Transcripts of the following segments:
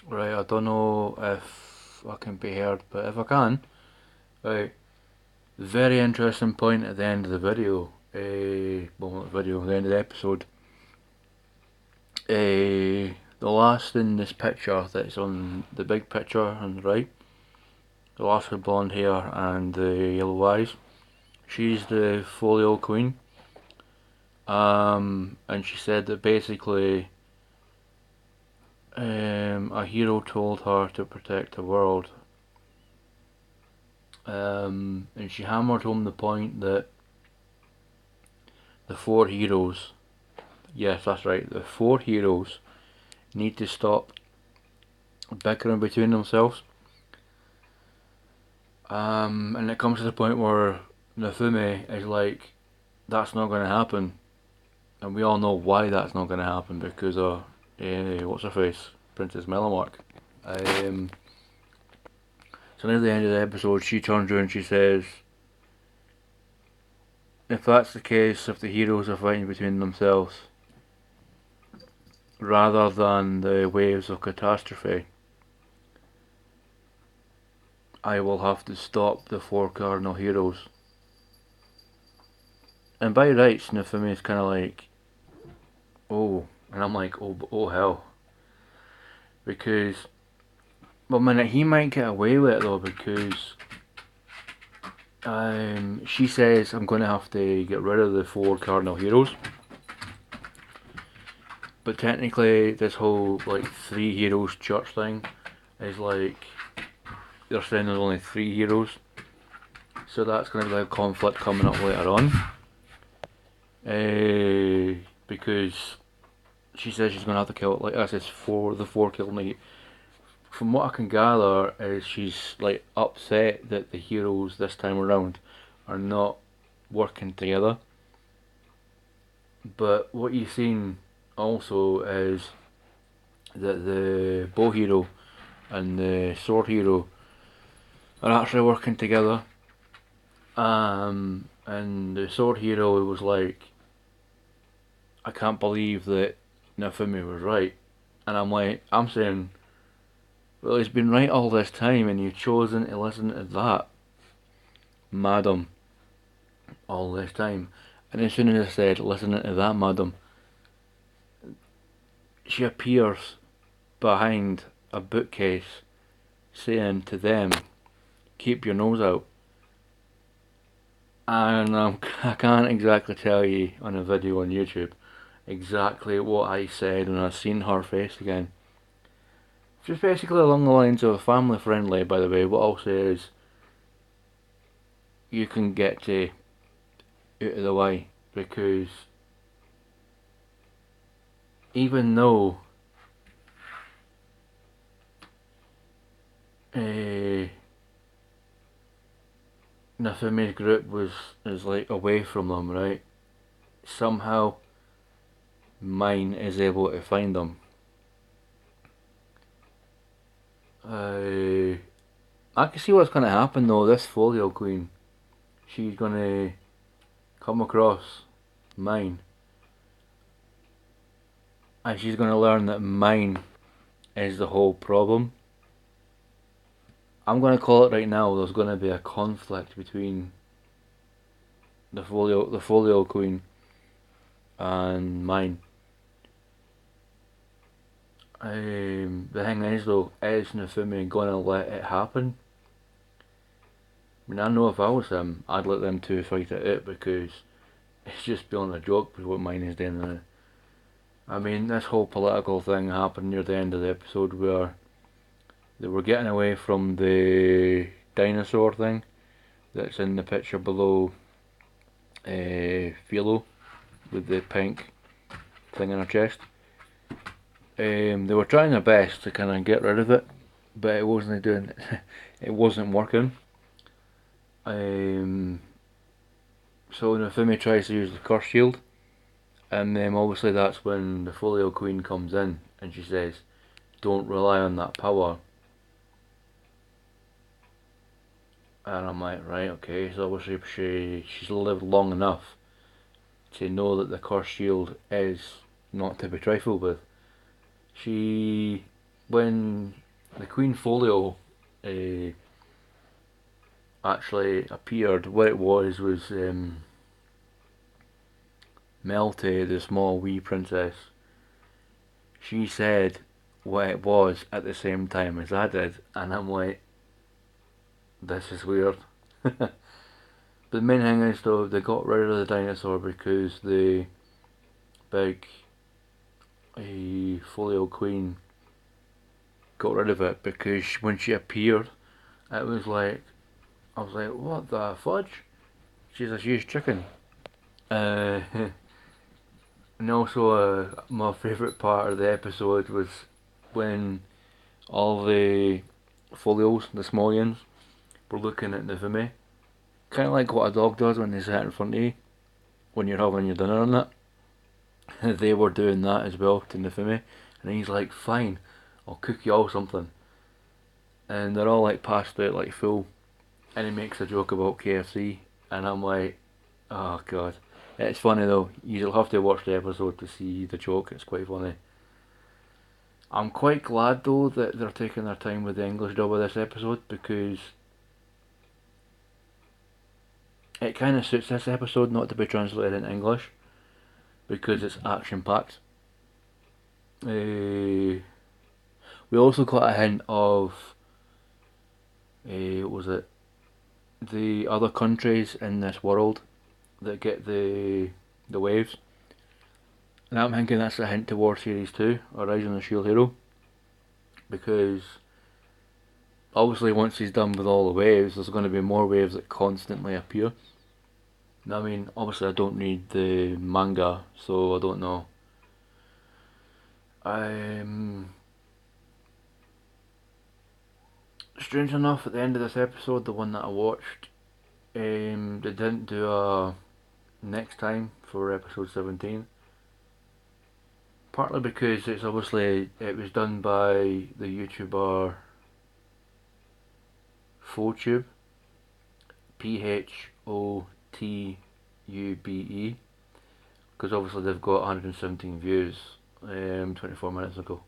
Right, I don't know if I can be heard, but if I can, right, very interesting point at the end of the video. Well, not the video, the end of the episode. The last in this picture that's on the big picture on the right, the last with blonde hair and the yellow eyes, she's the folio queen. And she said that basically, a hero told her to protect the world. And she hammered home the point that the four heroes, yes, that's right, the four heroes need to stop bickering between themselves. And it comes to the point where Nafumi is like, that's not going to happen. And we all know why that's not going to happen because of, what's her face? Princess Mellowmark. Um, so near the end of the episode, she turns around and she says, if that's the case, if the heroes are fighting between themselves, rather than the waves of catastrophe, I will have to stop the four cardinal heroes. And by rights, Nafumi is kind of like, oh, and I'm like, oh hell, because, well, man, he might get away with it though, because she says I'm going to have to get rid of the four cardinal heroes, but technically this whole like three heroes church thing is like they're saying there's only three heroes, so that's going to be like a conflict coming up later on. Because she says she's going to have to kill, like I said, the four killing. From what I can gather, is she's like upset that the heroes this time around are not working together. But what you've seen also is that the bow hero and the sword hero are actually working together. And the sword hero was like, I can't believe that Nafumi was right. And I'm saying, well, he's been right all this time and you've chosen to listen to that, madam, all this time. And as soon as I said, listening to that, madam, she appears behind a bookcase saying to them, keep your nose out. And I can't exactly tell you on a video on YouTube exactly what I said when I seen her face again. Just basically along the lines of family friendly, by the way. What I'll say is, you can get to out of the way, because even though Nafumi's group is like away from them, right? Somehow mine is able to find them. I can see what's gonna happen though. This folio queen, she's gonna come across mine, and she's gonna learn that mine is the whole problem. I'm gonna call it right now. There's gonna be a conflict between the folio queen and mine. The thing is though, is Nafumi gonna let it happen? I mean, I know if I was him, I'd let them two fight it out, because it's just beyond a joke with what mine is doing now. I mean, this whole political thing happened near the end of the episode where they were getting away from the dinosaur thing that's in the picture below Philo with the pink thing in her chest. They were trying their best to kind of get rid of it, but it wasn't doing. It wasn't working. So Nafumi tries to use the curse shield, and then obviously that's when the folio queen comes in and she says, "Don't rely on that power." And I'm like, right, okay. So obviously she's lived long enough to know that the curse shield is not to be trifled with. She when the Queen Folio uh, actually appeared, what it was Melty, the small wee princess. She said what it was at the same time as I did, and I'm like, this is weird. But the main thing is though, they got rid of the dinosaur because the big Folio Queen got rid of it because when she appeared, it was like, I was like, what the fudge? She's a huge chicken. Uh, and also, my favourite part of the episode was when all the folios, the smallions, were looking at Navumi. Kind of like what a dog does when they sit in front of you when you're having your dinner and that. They were doing that as well to Navumi. And he's like, fine, I'll cook you all something. And they're all like passed out like full. And he makes a joke about KFC. And I'm like, oh god. It's funny though. You'll have to watch the episode to see the joke. It's quite funny. I'm quite glad though that they're taking their time with the English dub of this episode because it kind of suits this episode not to be translated in English because it's action packed. We also got a hint of what was it, the other countries in this world that get the waves. And I'm thinking that's a hint towards Series 2, or Rise of the Shield Hero. Because obviously once he's done with all the waves, there's going to be more waves that constantly appear. I mean, obviously I don't read the manga, so I don't know. Strange enough, at the end of this episode, the one that I watched, they didn't do a next time for episode 17. Partly because it's obviously, it was done by the YouTuber PhoTube, PHOTUBE, because obviously they've got 117 views 24 minutes ago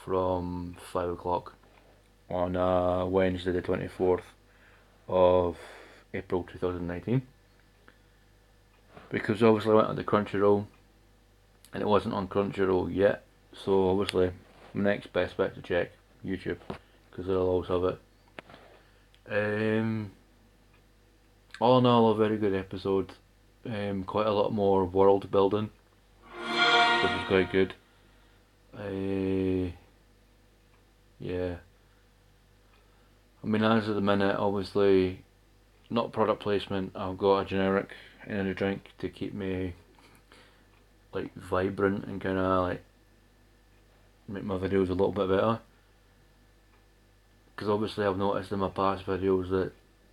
from 5 o'clock on Wednesday the 24th of April 2019. Because obviously I went on the Crunchyroll and it wasn't on Crunchyroll yet, so obviously my next best bet to check YouTube because they'll always have it. All in all, a very good episode. Quite a lot more world building, which is quite good. Yeah. I mean, as of the minute, obviously, not product placement. I've got a generic energy drink to keep me like vibrant and kind of like make my videos a little bit better. Because obviously, I've noticed in my past videos that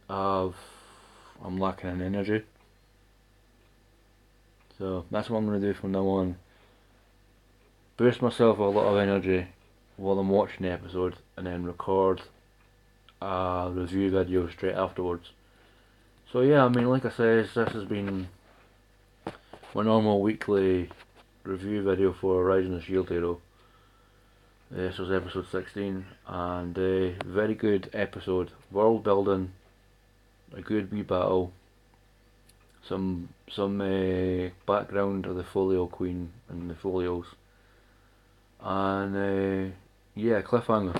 I'm lacking in energy. So that's what I'm going to do from now on. Boost myself with a lot of energy while I'm watching the episode and then record a review video straight afterwards. So yeah, I mean, like I said, this has been my normal weekly review video for Rise of the Shield Hero. This was episode 16 and a very good episode. World building, a good wee battle, some background of the Folio Queen and the Folios, and yeah, cliffhanger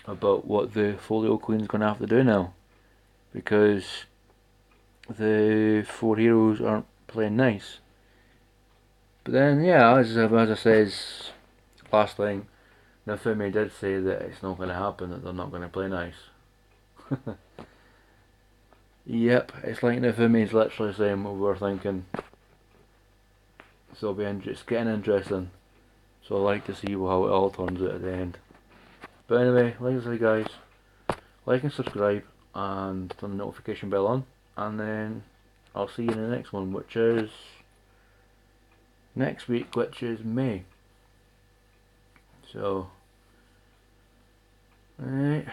about what the Folio Queen's going to have to do now, because the four heroes aren't playing nice. But then, yeah, as I says last thing, Nafumi did say that it's not going to happen, that they're not going to play nice. Yep, it's like Nafumi's literally saying what we're thinking. So it's getting interesting. So I like to see how it all turns out at the end. But anyway, like I say guys, like and subscribe and turn the notification bell on. And then I'll see you in the next one, which is next week, which is May. So, alright.